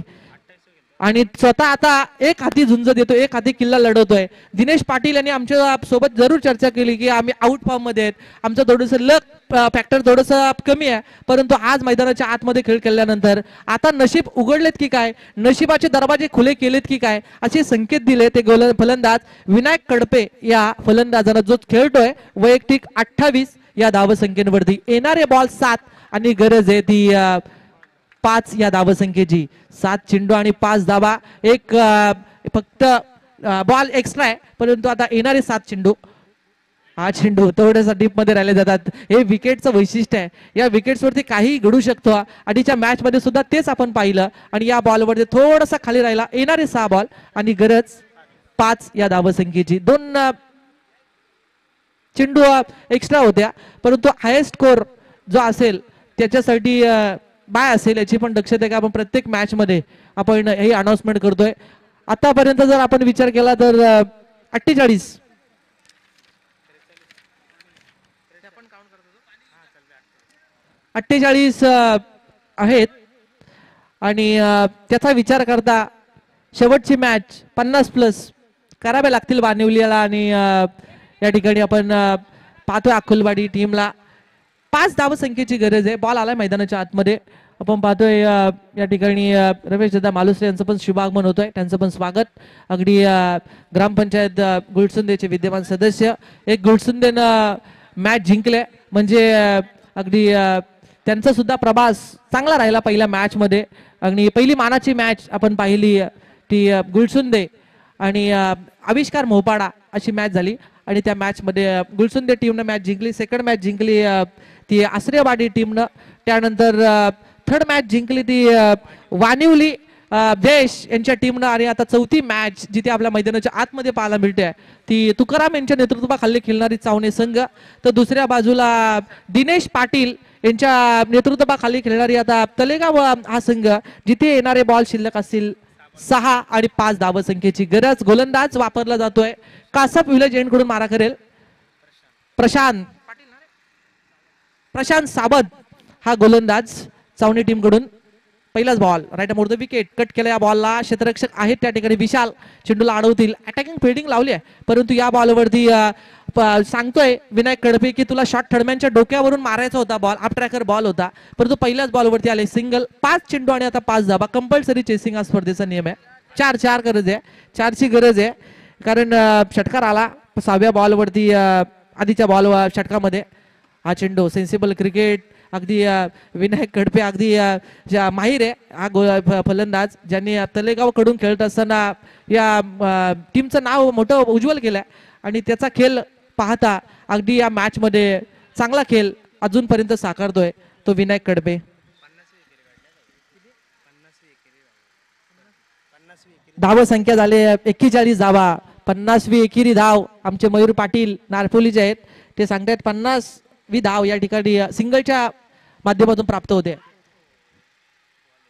आणि स्वतः आता एक हाती झुंज देतो, एक हाती किल्ला लढवतोय. दिनेश पाटील यांनी आमच्या सोबत जरूर चर्चा केली की आम्ही आउट फॉर्म मध्ये आहेत, आमचं थोडंसं लक फॅक्टर थोडंसं कमी आहे, परंतु आज मैदानाच्या आतमध्ये खेळ खेळल्यानंतर आता नशीब उघडलेत की काय, नशिबाचे दरवाजे खुले केलेत की काय असे संकेत दिले ते फलंदाज विनायक कडपे या फलंदाजानं जो खेळतोय वैयक्तिक 28 या धावसंख्येवरती. येणारे बॉल 7 आणि गरज आहे ती 5 या धावसंख्येची. 7 चेंडू आणि 5 धावा. एक फक्त बॉल एक्स्ट्रा आहे, परंतु आता येणारे 7 चेंडू. हा चेंडू थोड्यासा डीप मध्ये राहिले जातात. हे विकेटचं वैशिष्ट्य आहे, या विकेट्सवरती काही घडू शकतो. आधीच्या मॅच मध्ये सुद्धा तेच आपण पाहिलं आणि या बॉलवरती थोडासा खाली राहिला. येणारे 6 बॉल आणि गरज 5 या धावसंख्येची. 2 चेंडू एक्स्ट्रा होत्या, परंतु हायेस्ट स्कोर जो असेल त्याच्यासाठी बाय असेल याची पण दक्षता आहे का आपण प्रत्येक मॅच मध्ये आपण हे अनाउन्समेंट करतोय. आतापर्यंत जर आपण विचार केला तर 48 आहेत आणि त्याचा विचार करता शेवटची मॅच 50+ करावे लागतील वानिवलीला आणि या ठिकाणी आपण पाहतोय अक्कलवाडी टीमला 5 धावसंख्येची गरज आहे. बॉल आलाय मैदानाच्या आतमध्ये. आपण पाहतोय या ठिकाणी रमेश दादा मालुसरे यांचं पण शुभागमन होतोय, त्यांचं पण स्वागत. अगदी ग्रामपंचायत गुळसुंदेचे विद्यमान सदस्य एक गुळसुंदेनं मॅच जिंकले म्हणजे अगदी त्यांचा सुद्धा प्रवास चांगला राहिला पहिल्या मॅच मध्ये. आणि पहिली मानाची मॅच आपण पाहिली ती गुळसुंदे आणि आविष्कार मोपाडा अशी मॅच झाली आणि त्या मॅच मध्ये गुळसुंदे टीमनं मॅच जिंकली. सेकंड मॅच जिंकली ती आश्रयवाडी टीमनं. त्यानंतर थर्ड मॅच जिंकली ती वानिवली देश यांच्या टीमनं. आणि आता चौथी मॅच जिथे आपल्या मैदानाच्या आतमध्ये पाहायला मिळते ती तुकाराम यांच्या नेतृत्वाखाली खेळणारी चावणे संघ, तर दुसऱ्या बाजूला दिनेश पाटील यांच्या नेतृत्वाखाली खेळणारी आता तलेगाव हा संघ, जिथे येणारे बॉल शिल्लक असतील 6 आणि 5 धावसंख्येची गरज. गोलंदाज वापरला जातोय कासप विलेज एंडकडून मारा करेल प्रशांत सावंत हा गोलंदाज चावणी टीम कडून. पहिलाच ball right more the wicket cut केला या बॉलला क्षेत्ररक्षक आहेत त्या ठिकाणी विशाल चेंडूला अडवतील अटॅकिंग फिल्डिंग लावली आहे परंतु या बॉलवरती सांगतोय विनायक कडपे की तुला शॉट थर्डमॅनच्या डोक्यावरून मारायचा होता बॉल अप ट्रॅकर बॉल होता परंतु पहिल्याच बॉलवरती आले सिंगल 5 चेंडू आणि आता 5 धाबा कंपल्सरी चेसिंग हा स्पर्धेचा नियम आहे 4 गरज आहे 4ची गरज आहे कारण षटकार आला 6व्या बॉलवरती आधीच्या बॉल षटकामध्ये हा चेंडू सेन्सिबल क्रिकेट अगदी विनायक कडपे अगदी माहीर आहे हा फलंदाज ज्यांनी तलेगाव कडून खेळत असताना या टीमचं नाव मोठं उज्ज्वल केलंय आणि त्याचा खेळ पाहता अगदी या मॅच मध्ये चांगला खेळ अजूनपर्यंत साकारतोय तो विनायक कडपे धाव संख्या झाले 41 धावा 50वी एकेरी धाव आमचे मयूर पाटील नारपोलीचे आहेत ते सांगतायत 50वी धाव या ठिकाणी सिंगलच्या माध्यमातून प्राप्त होते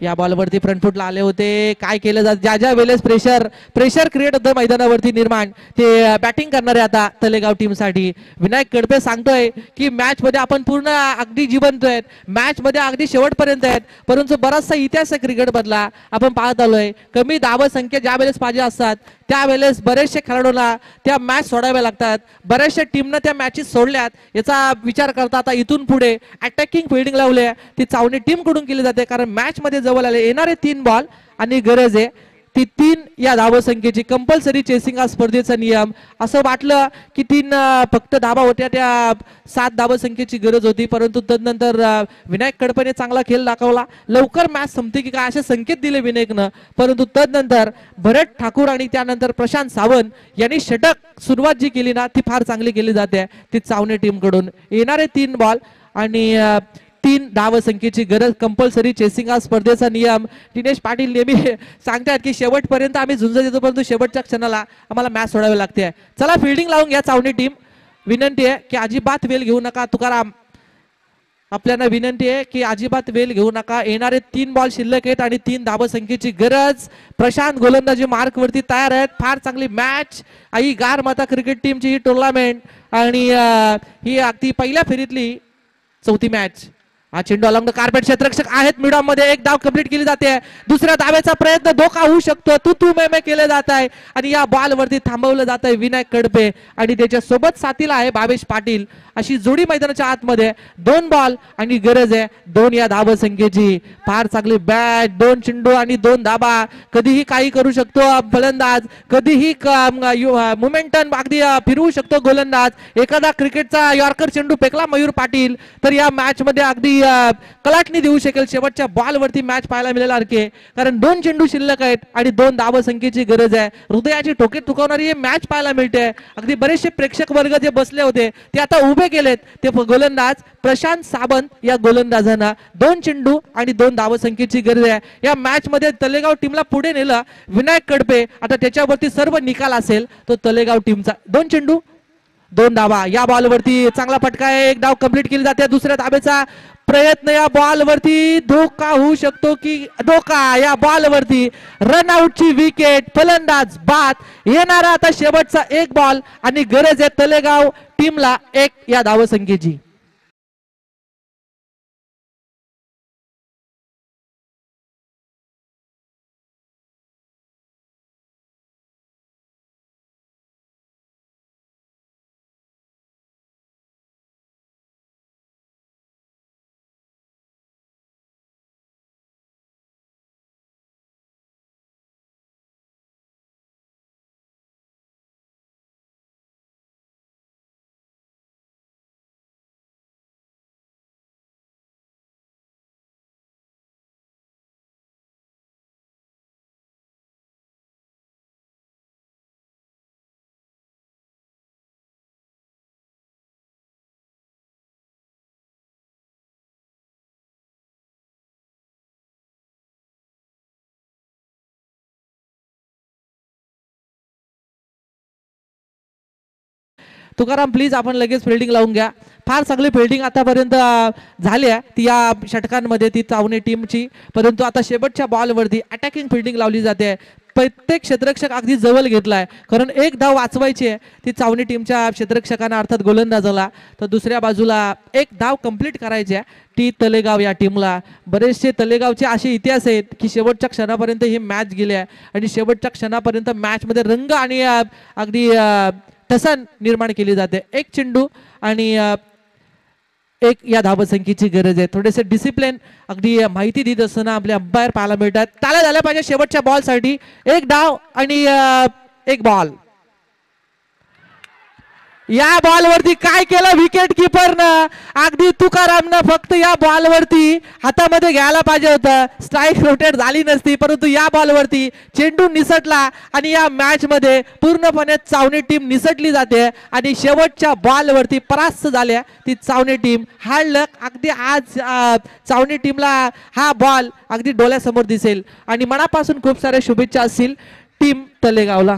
या बॉलवरती फ्रंट फुटला आले होते काय केलं जात ज्या वेळेस प्रेशर क्रिएट होतं मैदानावरती निर्माण ते बॅटिंग करणारे आता तलेगाव टीम साठी विनायक कडपे सांगतोय की मॅच मध्ये आपण पूर्ण अगदी जिवंत आहेत मॅच मध्ये अगदी शेवटपर्यंत आहेत परंतु बराचसा इतिहास आहे क्रिकेट मधला आपण पाहत आलोय कमी धाव संख्या ज्या वेळेस पाहिजे असतात त्यावेळेस बरेचसे खेळाडूंना त्या मॅच सोडाव्या लागतात बऱ्याचशा टीमनं त्या मॅचेस सोडल्यात याचा विचार करता आता इथून पुढे अटॅकिंग फिल्डिंग लावले ती चावणी टीम कडून केली जाते कारण मॅच मध्ये जवळ आले येणारे 3 बॉल आणि गरज आहे ती 3 या धावसंख्येची कंपल्सरी चेसिंग हा स्पर्धेचा नियम असं वाटलं की 3 फक्त धावा होत्या त्या 7 धावसंख्येची गरज होती परंतु तदनंतर विनायक कडपेने चांगला खेळ दाखवला लवकर मॅच संपते की काय असे संकेत दिले विनायकनं परंतु तदनंतर भरत ठाकूर आणि त्यानंतर प्रशांत सावंत यांनी षटक सुरुवात जी केली ना ती फार चांगली केली जाते ती चावणे टीम कडून येणारे 3 बॉल आणि 3 धाव संख्येची गरज कंपल्सरी चेसिंग हा स्पर्धेचा नियम दिनेश पाटील नेहमी सांगतात की शेवटपर्यंत आम्ही झुंज देतो परंतु शेवटच्या क्षणाला आम्हाला मॅच सोडावी लागते चला फिल्डिंग लावून घ्या चावणी टीम विनंती आहे की अजिबात वेल घेऊ नका तुकाराम आपल्याला विनंती आहे की अजिबात वेल घेऊ नका येणारे 3 बॉल शिल्लक आहेत आणि 3 धाव संख्येची गरज प्रशांत गोलंदाजी मार्क वरती तयार आहेत फार चांगली मॅच आई गार माता क्रिकेट टीमची ही टुर्नामेंट आणि ही अगदी पहिल्या फेरीतली 4थी मॅच हा चेंडू अलॉंग द कार्पेट क्षेत्ररक्षक आहेत मिडॉम मध्ये एक धाव कंप्लीट केली जाते दुसऱ्या धावेचा प्रयत्न धोका होऊ शकतो तू मे केले जात आहे आणि या बॉल वरती थांबवलं जात आहे विनायक कडपे आणि त्याच्या सोबत साथीला आहे भावेश पाटील अशी जोडी मैदानाच्या आतमध्ये 2 बॉल आणि गरज आहे 2 या धाव संख्येची फार चांगली बॅट 2 चेंडू आणि 2 धाबा कधीही काही करू शकतो फलंदाज कधीही मोमेंटम अगदी फिरवू शकतो गोलंदाज एखादा क्रिकेटचा यॉर्कर चेंडू फेकला मयूर पाटील तर या मॅच मध्ये अगदी कलाटणी देऊ शकेल शेवटच्या बॉल वरती मॅच पाहायला मिळेल आणखी कारण 2 चेंडू शिल्लक आहेत आणि 2 धाव संख्येची गरज आहे हृदयाची ठोके चुकवणारी मॅच पाहायला मिळते अगदी बरेचसे प्रेक्षक वर्ग जे बसले होते ते आता उभे केलेत ते गोलंदाज प्रशांत सावंत या गोलंदाजांना 2 चेंडू आणि 2 धाव संख्येची गरज आहे या मॅच मध्ये तलेगाव टीमला पुढे नेलं विनायक कडपे आता त्याच्यावरती सर्व निकाल असेल तो तलेगाव टीमचा 2 चेंडू 2 धावा या बॉल वरती चांगला फटका आहे एक धाव कंप्लीट केली जाते दुसऱ्या धावेचा प्रयत्न या बॉल वरती धोका होऊ शकतो की धोका या बॉल वरती रनआउटची विकेट फलंदाज बाद येणारा आता शेवटचा 1 बॉल आणि गरज आहे तलेगाव टीमला 1 या धावसंख्येची तुकाराम प्लीज आपण लगेच फिल्डिंग लावून घ्या फार चांगली फिल्डिंग आतापर्यंत झाली आहे ती या षटकांमध्ये ती चावणे टीमची परंतु आता शेवटच्या बॉल वरती अटॅकिंग फिल्डिंग लावली जाते प्रत्येक क्षेत्ररक्षक अगदी जवळ घेतलाय, कारण एक धाव वाचवायची आहे ती चावणी टीमच्या क्षेत्ररक्षकांना अर्थात गोलंदाजाला, तर दुसऱ्या बाजूला एक धाव कंप्लीट करायची आहे ती तलेगाव या टीमला. बरेचसे तलेगावचे असे इतिहास आहेत की शेवटच्या क्षणापर्यंत ही मॅच गेली आहे आणि शेवटच्या क्षणापर्यंत मॅचमध्ये रंग आणि अगदी ठसन निर्माण केली जाते. एक चेंडू आणि एक या धावसंख्येची गरज आहे. थोडेसे डिसिप्लिन अगदी माहिती देत असताना आपले अंपायर पाहायला मिळतात. टाळ्या झाल्या पाहिजे शेवटच्या बॉलसाठी. एक डाव आणि एक बॉल. या बॉलवरती काय केलं विकेट किपरनं, अगदी तुकारामनं फक्त या बॉलवरती हातामध्ये घ्यायला पाहिजे होतं, स्ट्राईक रोटेट झाली नसती, परंतु या बॉलवरती चेंडू निसटला आणि या मॅच मध्ये पूर्णपणे चावणी टीम निसटली जाते आणि शेवटच्या बॉलवरती परास्त झाल्या ती चावणी टीम. हार्ड लक अगदी आज चावणी टीमला हा बॉल अगदी डोळ्यासमोर दिसेल आणि मनापासून खूप साऱ्या शुभेच्छा असतील टीम तलेगावला.